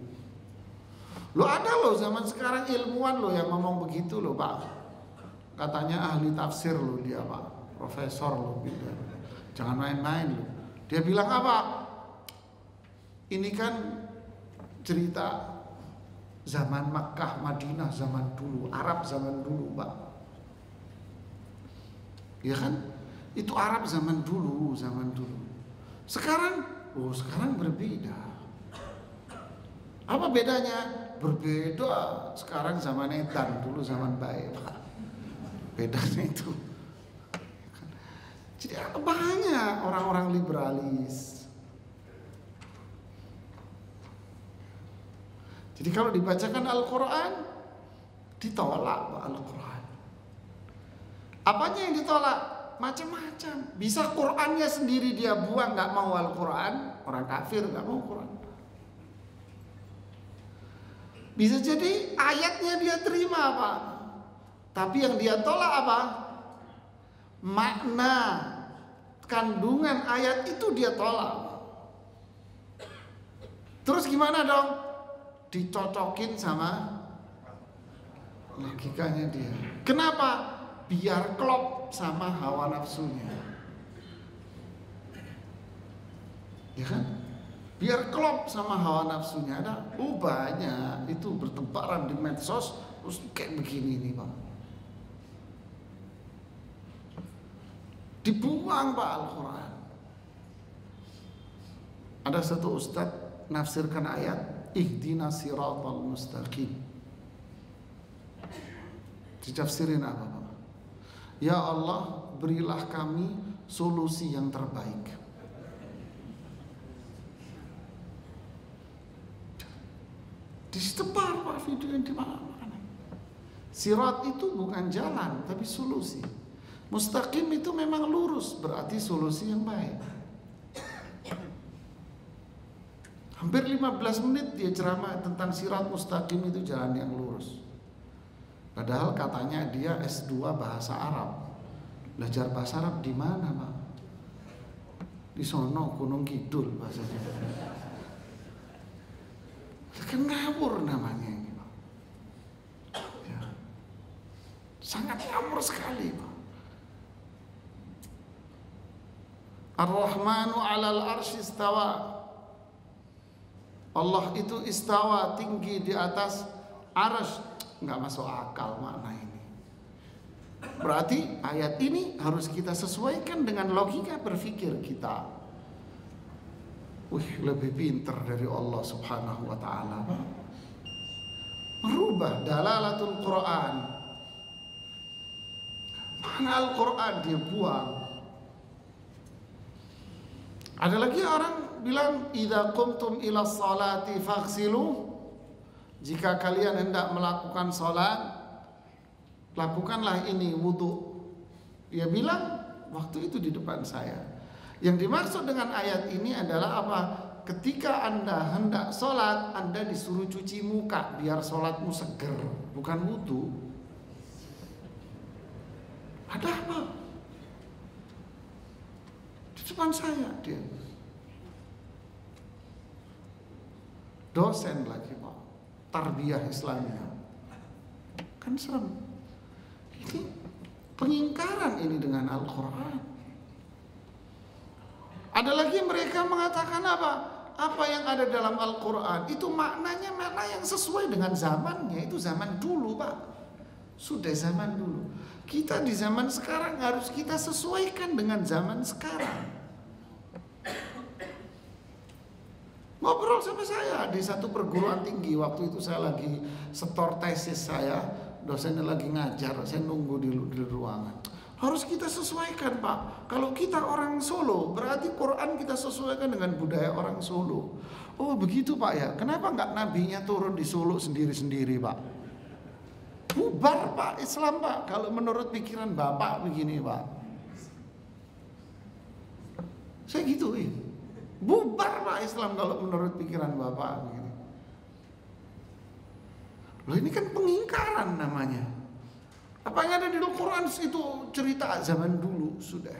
Lo ada loh zaman sekarang ilmuwan lo yang ngomong begitu loh, Pak. Katanya ahli tafsir lo dia, Pak. Profesor lo bilang. Jangan main-main lo. Dia bilang apa? Ini kan cerita zaman Makkah, Madinah zaman dulu, Arab zaman dulu, Pak. Ya kan? Itu Arab zaman dulu, Sekarang berbeda. Apa bedanya? Berbeda. Sekarang zaman edan, dulu zaman baik, Pak. Bedanya itu. Jadi banyak orang-orang liberalis. Jadi kalau dibacakan Al-Quran, ditolak, Pak, Al-Quran. Apanya yang ditolak? Macam-macam. Bisa Qurannya sendiri dia buang, nggak mau Al-Quran. Orang kafir nggak mau Quran. Bisa jadi ayatnya dia terima, Pak, tapi yang dia tolak apa? Makna, kandungan ayat itu dia tolak. Terus gimana dong? Dicocokin sama logikanya dia. Kenapa? Biar klop sama hawa nafsunya. Ya kan? Biar klop sama hawa nafsunya. Ada banyak itu bertebaran di medsos, terus kayak begini nih, Pak. Dibuang, Pak, Al-Quran. Ada satu ustadz nafsirkan ayat ihdinas siratal mustaqim. Ditafsirin apa, Pak? Ya Allah, berilah kami solusi yang terbaik. Disebar, Pak, video yang di mana-mana. Sirat itu bukan jalan, tapi solusi. Mustaqim itu memang lurus, berarti solusi yang baik. Hampir 15 menit dia ceramah tentang sirat mustaqim, itu jalan yang lurus. Padahal katanya dia S2 bahasa Arab. Belajar bahasa Arab di mana, Pak? Di sono Gunung Kidul bahasanya. Kan ngawur namanya ini, Pak. Ya. Sangat ngawur sekali, Pak. Ar-Rahmanu 'alal arsy istawa. Allah itu istawa, tinggi di atas arsy. Nggak masuk akal makna ini. Berarti ayat ini harus kita sesuaikan dengan logika berpikir kita. Lebih pintar dari Allah Subhanahu wa ta'ala. Merubah dalalatul Quran. Mana Al-Quran dia buang. Ada lagi orang bilang idza qumtum ila sholati faghsilu. Jika kalian hendak melakukan sholat, lakukanlah ini wudu. Dia bilang waktu itu di depan saya. Yang dimaksud dengan ayat ini adalah apa? Ketika Anda hendak sholat, Anda disuruh cuci muka biar sholatmu seger, bukan wudu. Ada apa? Di depan saya dia. Dosen lagi, Pak. Tarbiyah Islamiyah. Kan serem. Ini pengingkaran ini dengan Al-Quran. Ada lagi mereka mengatakan apa? Apa yang ada dalam Al-Quran itu maknanya makna yang sesuai dengan zamannya. Itu zaman dulu, Pak. Sudah zaman dulu. Kita di zaman sekarang harus kita sesuaikan dengan zaman sekarang. Ngobrol sama saya di satu perguruan tinggi. Waktu itu saya lagi setor tesis saya. dosennya lagi ngajar, saya nunggu di ruangan. Harus kita sesuaikan, Pak. Kalau kita orang Solo, berarti Quran kita sesuaikan dengan budaya orang Solo. Oh begitu Pak ya. Kenapa nggak nabinya turun di Solo sendiri-sendiri Pak? Bubar Pak Islam Pak. Kalau menurut pikiran Bapak begini Pak. Saya gituin. Bubar Pak Islam kalau menurut pikiran Bapak begini. Loh ini kan pengingkaran namanya. Apa yang ada di Al-Quran itu cerita zaman dulu sudah.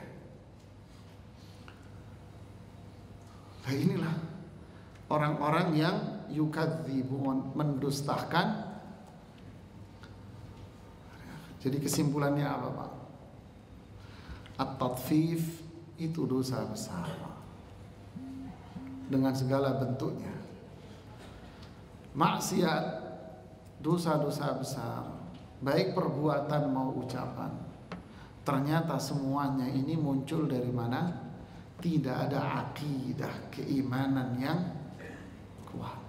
Nah inilah orang-orang yang yukadzibun, mendustakan. Jadi kesimpulannya apa Pak? At-tatfif itu dosa besar Pak. Dengan segala bentuknya. Maksiat, dosa-dosa besar, baik perbuatan mau ucapan, ternyata semuanya ini muncul dari mana? Tidak ada akidah, keimanan yang kuat.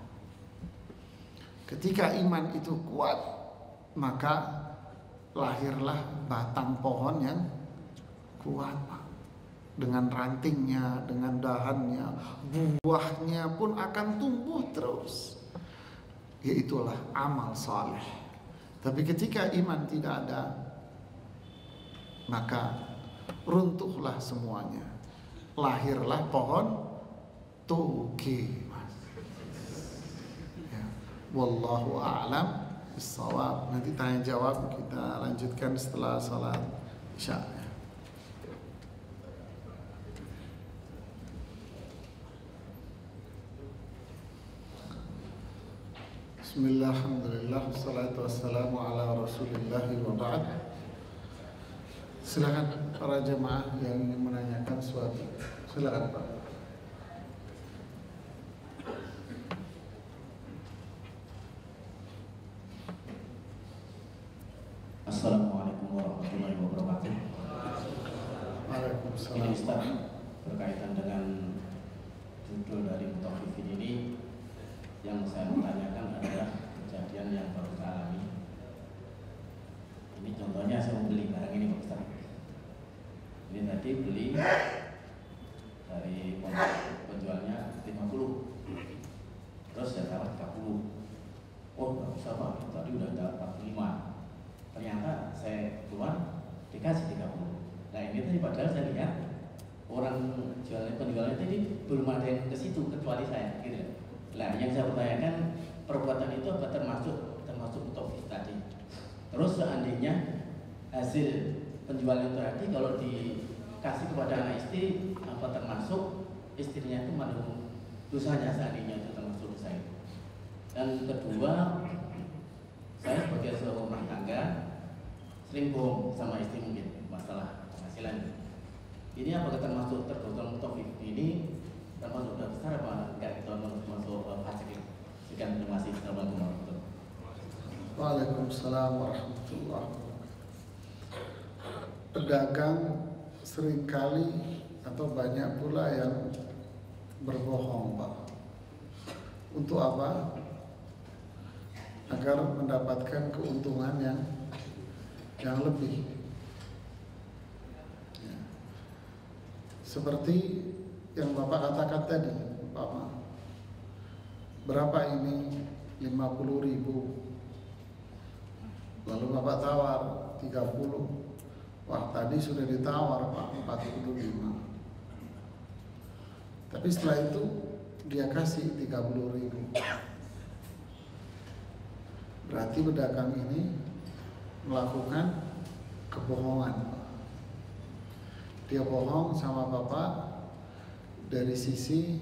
Ketika iman itu kuat, maka lahirlah batang pohon yang kuat Pak. Dengan rantingnya, dengan dahannya, buahnya pun akan tumbuh terus. Yaitulah amal saleh. Tapi ketika iman tidak ada, maka runtuhlah semuanya. Lahirlah pohon toge. Ya. Wallahu a'lam bissawab. Nanti tanya jawab kita lanjutkan setelah salat Isya. Bismillah, alhamdulillah, wassalatu wassalamu ala rasulillah wa ba'd. Silakan para jemaah yang ingin menanyakan sesuatu. Silakan Pak. Assalamualaikum warahmatullahi wabarakatuh. Waalaikumsalam. Ini Ustaz, berkaitan dengan judul dari Mutaffifin ini, yang saya mau tanyakan adalah kejadian yang baru saya alami. Ini contohnya saya mau beli barang ini Pak Ustaz. Ini tadi beli dari penjualnya 50, terus saya taruh 30. Oh nggak bisa Pak, tadi udah dapat 45. Ternyata saya keluar dikasih 30. Nah ini tadi padahal saya lihat orang penjualnya tadi belum ada yang ke situ kecuali saya gitu. Nah, yang saya pertanyakan, perbuatan itu apa termasuk mutaffif tadi? Terus seandainya hasil penjualan itu tadi kalau dikasih kepada anak istri, apa termasuk istrinya itu menanggung dosanya seandainya itu termasuk dosa itu? Dan kedua, saya sebagai seorang rumah tangga sering bohong sama istri mungkin masalah penghasilan. Ini apakah termasuk tergolong mutaffif? Ini termasuk sudah besar apa enggak? Itu termasuk fasik. Sekian, terima kasih. Assalamualaikum warahmatullahi wabarakatuh. Waalaikumsalam warahmatullahi wabarakatuh. Pedagang seringkali atau banyak pula yang berbohong Pak. Untuk apa? Agar mendapatkan keuntungan yang lebih. Ya. Seperti yang Bapak katakan tadi, Bapak, berapa ini? 50.000. Lalu Bapak tawar 30. Wah, tadi sudah ditawar Pak 45. Tapi setelah itu dia kasih 30.000. Berarti pedagang ini melakukan kebohongan. Dia bohong sama Bapak dari sisi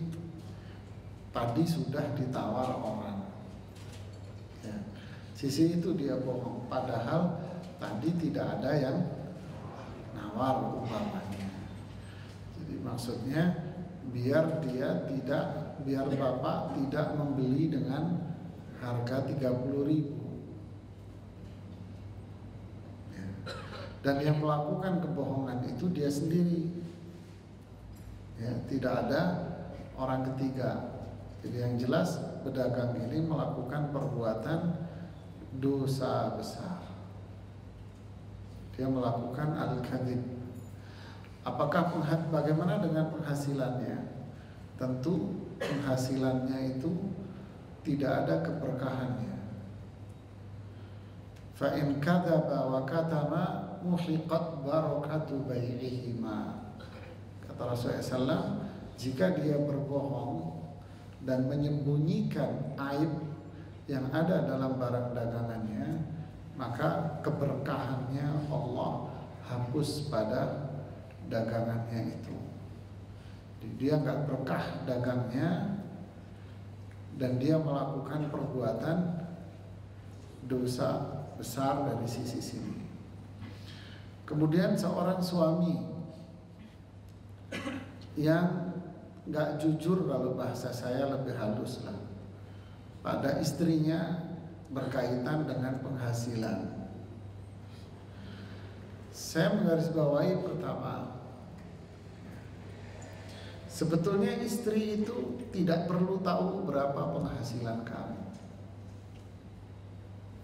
tadi sudah ditawar orang. Ya. Sisi itu dia bohong. Padahal tadi tidak ada yang nawar umpamanya. Jadi maksudnya biar Bapak tidak membeli dengan harga 30.000. Ya. Dan yang melakukan kebohongan itu dia sendiri. Ya, tidak ada orang ketiga. Jadi yang jelas pedagang ini melakukan perbuatan dosa besar. Dia melakukan al-kadzib. Apakah bagaimana dengan penghasilannya? Tentu penghasilannya itu tidak ada keberkahannya. Fa in kadzaba wa katama muhiqat barakatu bai'ihima. Kata Rasulullah SAW, jika dia berbohong dan menyembunyikan aib yang ada dalam barang dagangannya, maka keberkahannya Allah hapus pada dagangannya itu. Dia nggak berkah dagangnya, dan dia melakukan perbuatan dosa besar dari sisi sini. Kemudian seorang suami yang nggak jujur, kalau bahasa saya lebih halus lah, pada istrinya berkaitan dengan penghasilan. Saya menggarisbawahi pertama, sebetulnya istri itu tidak perlu tahu berapa penghasilan kamu.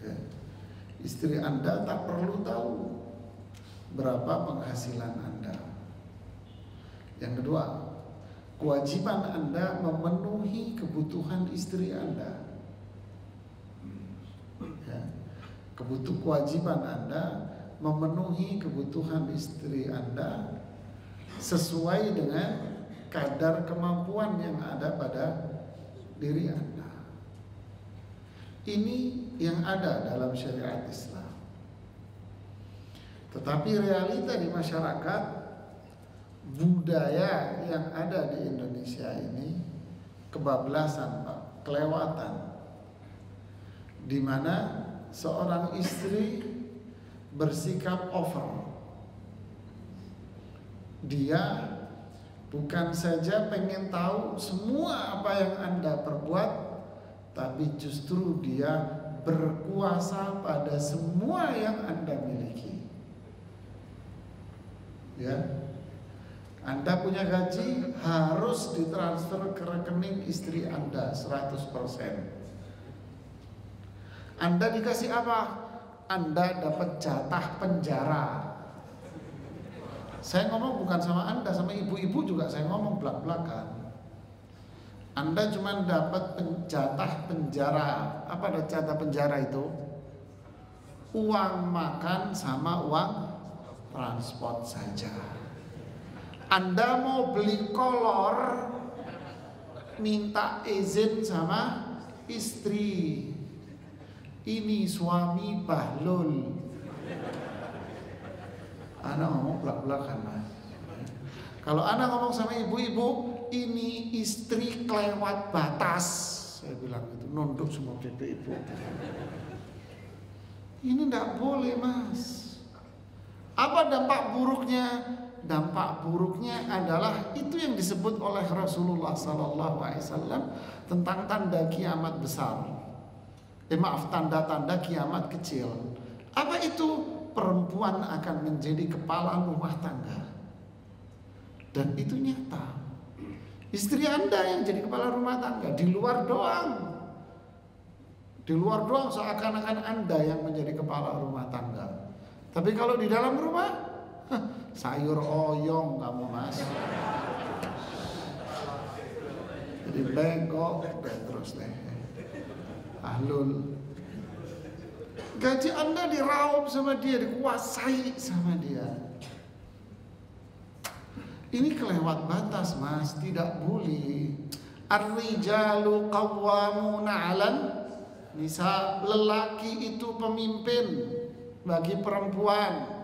Ya. Istri Anda tak perlu tahu berapa penghasilan Anda. Yang kedua, kewajiban Anda memenuhi kebutuhan istri Anda. Ya. Kewajiban Anda memenuhi kebutuhan istri Anda sesuai dengan kadar kemampuan yang ada pada diri Anda. Ini yang ada dalam syariat Islam. Tetapi realita di masyarakat, budaya yang ada di Indonesia ini kebablasan, Pak, kelewatan, di mana seorang istri bersikap over. Dia bukan saja pengen tahu semua apa yang Anda perbuat, tapi justru dia berkuasa pada semua yang Anda miliki. Ya, Anda punya gaji, harus ditransfer ke rekening istri Anda 100%. Anda dikasih apa? Anda dapat jatah penjara. Saya ngomong bukan sama Anda, sama ibu-ibu juga saya ngomong belak-belakan. Anda cuma dapat jatah penjara. Apa ada jatah penjara itu? Uang makan sama uang transport saja. Anda mau beli kolor, minta izin sama istri. Ini suami bahlul. Anak ngomong belak-belakan, Mas. Kalau anak ngomong sama ibu-ibu, ini istri kelewat batas. Saya bilang itu, nunduk semua ibu. Ini tidak boleh, Mas. Apa dampak buruknya? Dampak buruknya adalah itu yang disebut oleh Rasulullah SAW tentang tanda kiamat besar. Tanda-tanda kiamat kecil. Apa itu? Perempuan akan menjadi kepala rumah tangga. Dan itu nyata. Istri Anda yang jadi kepala rumah tangga, di luar doang. Di luar doang seakan-akan Anda yang menjadi kepala rumah tangga. Tapi kalau di dalam rumah, sayur oyong kamu, Mas. Jadi bengkok terus deh. Ahlul. Gaji Anda diraup sama dia, dikuasai sama dia. Ini kelewat batas, Mas, tidak boleh. Ar-rijalu qawwamuna 'alan nisa, lelaki itu pemimpin bagi perempuan.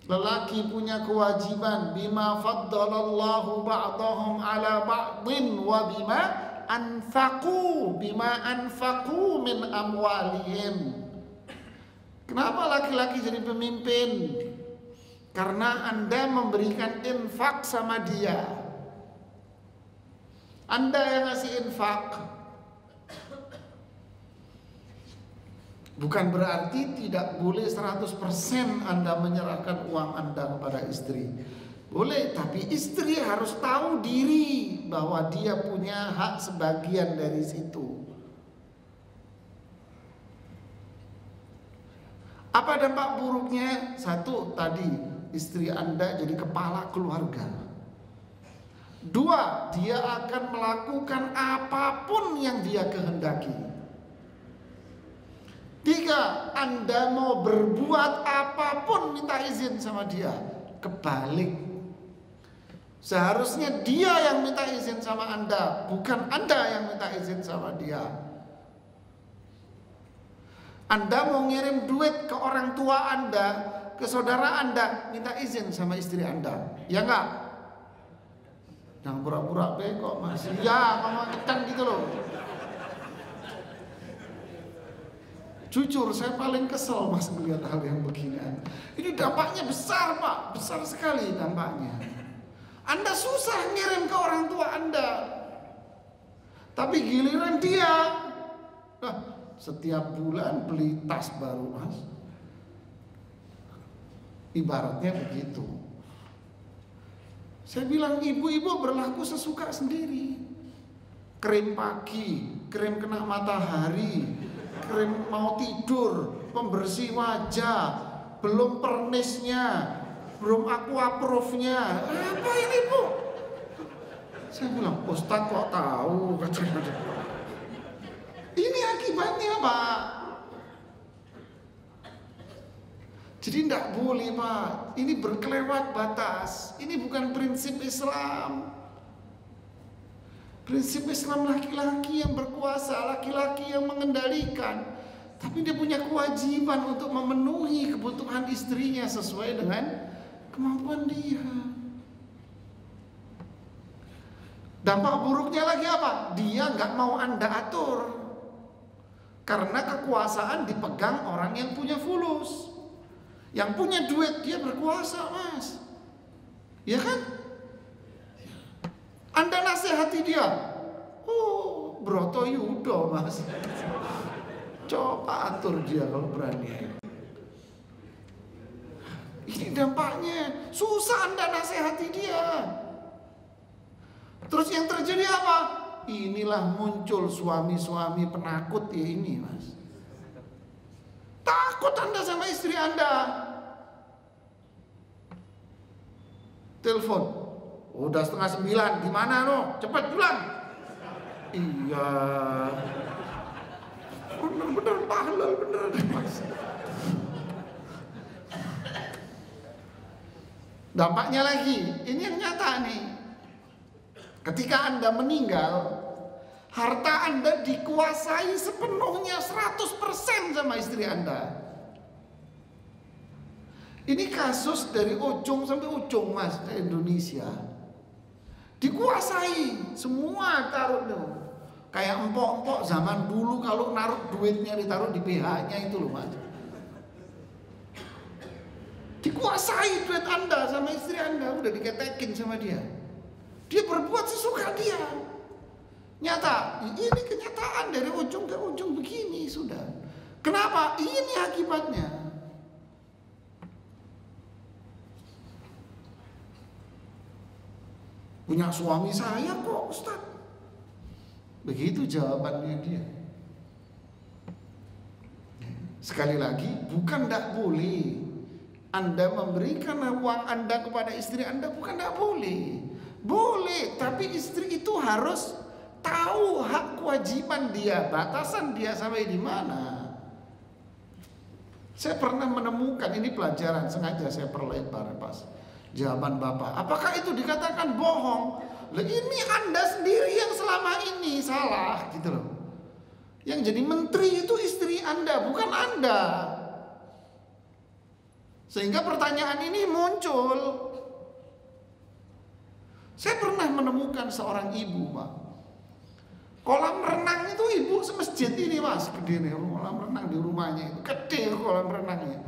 Lelaki punya kewajiban bima faddalallahu ba'dahum 'ala ba'din wa bima anfaqu min amwalihim. Kenapa laki-laki jadi pemimpin? Karena Anda memberikan infak sama dia. Anda yang ngasih infak. Bukan berarti tidak boleh 100% Anda menyerahkan uang Anda kepada istri. Boleh, tapi istri harus tahu diri bahwa dia punya hak sebagian dari situ. Apa dampak buruknya? Satu, tadi istri Anda jadi kepala keluarga. Dua, dia akan melakukan apapun yang dia kehendaki. Tiga, Anda mau berbuat apapun minta izin sama dia. Kebalik. Seharusnya dia yang minta izin sama Anda, bukan Anda yang minta izin sama dia. Anda mau ngirim duit ke orang tua Anda, ke saudara Anda, minta izin sama istri Anda. Ya enggak? Jangan pura-pura bego Mas. Ya, ngomong kencang gitu loh. Jujur saya paling kesel Mas melihat hal yang beginian. Ini dampaknya besar Pak, besar sekali dampaknya. Anda susah ngirim ke orang tua Anda, tapi giliran dia setiap bulan beli tas baru Mas. Ibaratnya begitu. Saya bilang ibu-ibu berlaku sesuka sendiri. Krim pagi, krim kena matahari, krim mau tidur, pembersih wajah, belum pernisnya, belum aquaproof-nya. Apa ini Bu? Saya bilang, Ustadz kok tahu? Ini akibatnya Pak. Jadi tidak boleh Pak. Ini berkelewat batas. Ini bukan prinsip Islam. Prinsip Islam laki-laki yang berkuasa, laki-laki yang mengendalikan. Tapi dia punya kewajiban untuk memenuhi kebutuhan istrinya sesuai dengan kemampuan dia. Dampak buruknya lagi apa? Dia nggak mau Anda atur. Karena kekuasaan dipegang orang yang punya fulus. Yang punya duit dia berkuasa Mas. Ya kan? Anda nasihati dia. Oh, Broto Yudo Mas. Coba atur dia kalau berani. Ini dampaknya. Susah Anda nasihati dia. Terus yang terjadi apa? Inilah muncul suami-suami penakut ya ini Mas. Takut Anda sama istri Anda. Telepon, udah 8:30, gimana no? Cepat pulang. Iya. Bener-bener pahlul, bener Mas. Dampaknya lagi, ini yang nyata nih. Ketika Anda meninggal, harta Anda dikuasai sepenuhnya 100% sama istri Anda. Ini kasus dari ujung sampai ujung Mas di Indonesia. Dikuasai semua taruhnya. Kayak empok-empok zaman dulu kalau naruh duitnya ditaruh di PH-nya itu loh Mas. Dikuasai duit Anda sama istri Anda, udah diketekin sama dia. Dia berbuat sesuka dia. Nyata, ini kenyataan dari ujung ke ujung begini sudah. Kenapa? Ini akibatnya. Punya suami saya kok Ustaz. Begitu jawabannya dia. Sekali lagi, bukan tidak boleh Anda memberikan uang Anda kepada istri Anda, bukan tidak boleh. Boleh, tapi istri itu harus tahu hak kewajiban dia, batasan dia sampai di mana. Saya pernah menemukan, ini pelajaran sengaja saya perlebar pas jawaban Bapak. Apakah itu dikatakan bohong? Lah ini Anda sendiri yang selama ini salah gitu loh. Yang jadi menteri itu istri Anda, bukan Anda. Sehingga pertanyaan ini muncul. Saya pernah menemukan seorang ibu Pak. Kolam renang itu ibu semasjid ini Mas, gede nih kolam renang di rumahnya itu, gede kolam renangnya.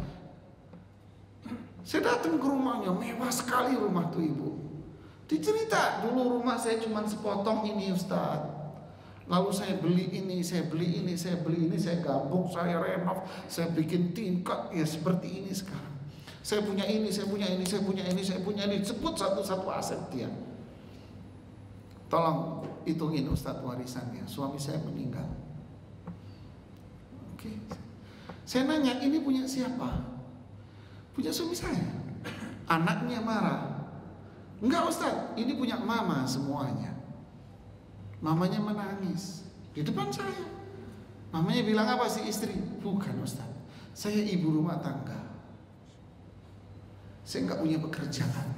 Saya datang ke rumahnya, mewah sekali rumah tuh ibu. Dicerita, dulu rumah saya cuma sepotong ini Ustaz. Lalu saya beli ini, saya beli ini, saya beli ini, saya gabung, saya renov, saya bikin tingkat ya seperti ini sekarang. Saya punya ini, saya punya ini, saya punya ini, saya punya ini. Sebut satu-satu aset dia. Tolong hitungin Ustaz warisannya. Suami saya meninggal. Oke. Saya nanya, ini punya siapa? Punya suami saya. Anaknya marah. Enggak Ustaz, ini punya mama semuanya. Mamanya menangis di depan saya. Mamanya bilang apa si istri? Bukan Ustaz, saya ibu rumah tangga. Saya enggak punya pekerjaan.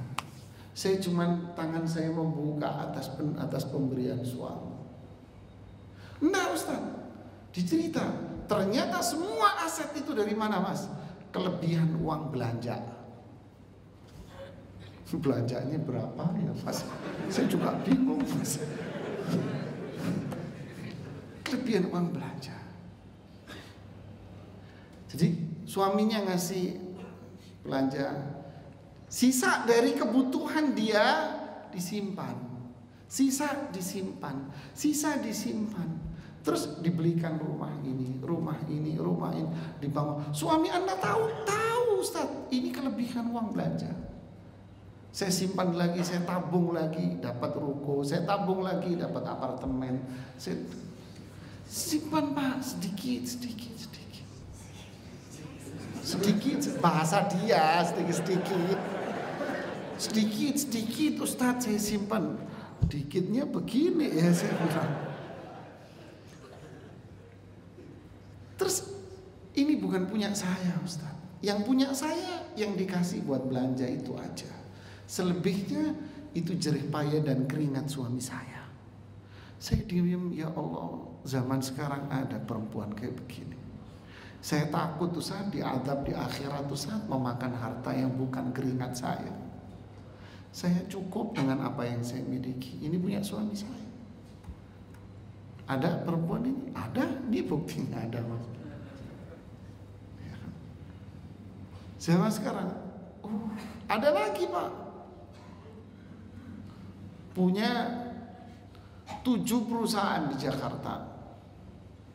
Saya cuman tangan saya membuka atas pemberian suami. Enggak Ustaz, dicerita. Ternyata semua aset itu dari mana Mas? Kelebihan uang belanja. Belanjanya berapa ya Mas? Saya juga bingung Mas. Kelebihan uang belanja. Jadi suaminya ngasih belanja, sisa dari kebutuhan dia disimpan, sisa disimpan, sisa disimpan. Terus dibelikan rumah ini, dibangun. Suami Anda tahu Ustaz, ini kelebihan uang belanja. Saya simpan lagi, saya tabung lagi, dapat ruko, saya tabung lagi, dapat apartemen. Saya simpan Pak, sedikit, bahasa dia, sedikit Ustaz saya simpan. Dikitnya begini ya saya bilang. Terus ini bukan punya saya Ustaz. Yang punya saya yang dikasih buat belanja itu aja. Selebihnya itu jerih payah dan keringat suami saya. Saya diam, ya Allah, zaman sekarang ada perempuan kayak begini. Saya takut Ustaz diadab di akhirat Ustaz memakan harta yang bukan keringat saya. Saya cukup dengan apa yang saya miliki. Ini punya suami saya. Ada perempuan ini? Ada, ini buktinya ada Mas. Ya. Zaman sekarang, ada lagi Pak. Punya 7 perusahaan di Jakarta.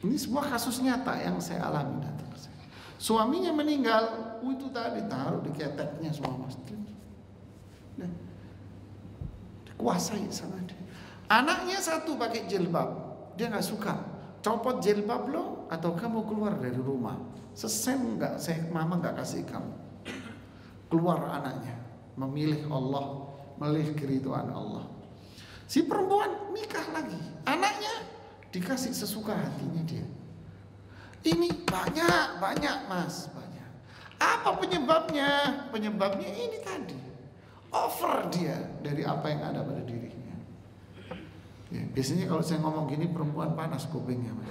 Ini semua kasus nyata yang saya alami datang. Suaminya meninggal, itu tadi taruh di keteknya semua Mas. Dikuasai sama dia. Anaknya satu pakai jilbab. Dia nggak suka, copot jilbab lo atau kamu keluar dari rumah. Sesen nggak, mama nggak kasih kamu. Keluar anaknya, memilih Allah, memilih keridhaan Allah. Si perempuan nikah lagi, anaknya dikasih sesuka hatinya dia. Ini banyak Mas, banyak. Apa penyebabnya? Penyebabnya ini tadi, over dia dari apa yang ada pada dirinya. Ya, biasanya kalau saya ngomong gini perempuan panas kupingnya Mas.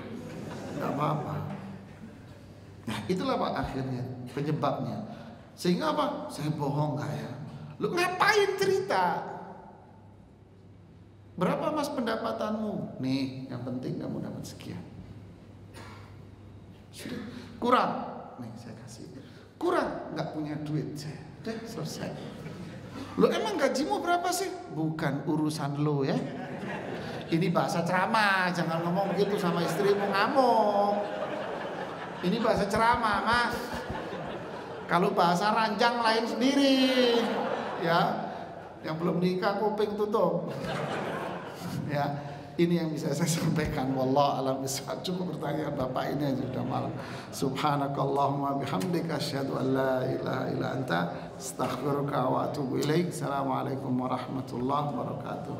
Gak apa-apa. Nah itulah Pak akhirnya penyebabnya. Sehingga apa? Saya bohong gak ya? Lu ngapain cerita? Berapa Mas pendapatanmu? Nih yang penting kamu dapat sekian. Sudah. Kurang? Nih saya kasih. Kurang? Gak punya duit saya. Udah selesai. Lu emang gajimu berapa sih? Bukan urusan lo ya. Ini bahasa ceramah, jangan ngomong begitu sama istrimu, ngamuk. Ini bahasa ceramah Mas. Kalau bahasa ranjang lain sendiri, ya. Yang belum nikah kuping tutup. Ya, ini yang bisa saya sampaikan. Wallahu a'lam bishawab. Cukup pertanyaan Bapak ini aja sudah malam. Subhanakallahumma bihamdika asyhadu an la ilaha illa anta astaghfiruka wa atubu ilaik. Assalamualaikum warahmatullahi wabarakatuh.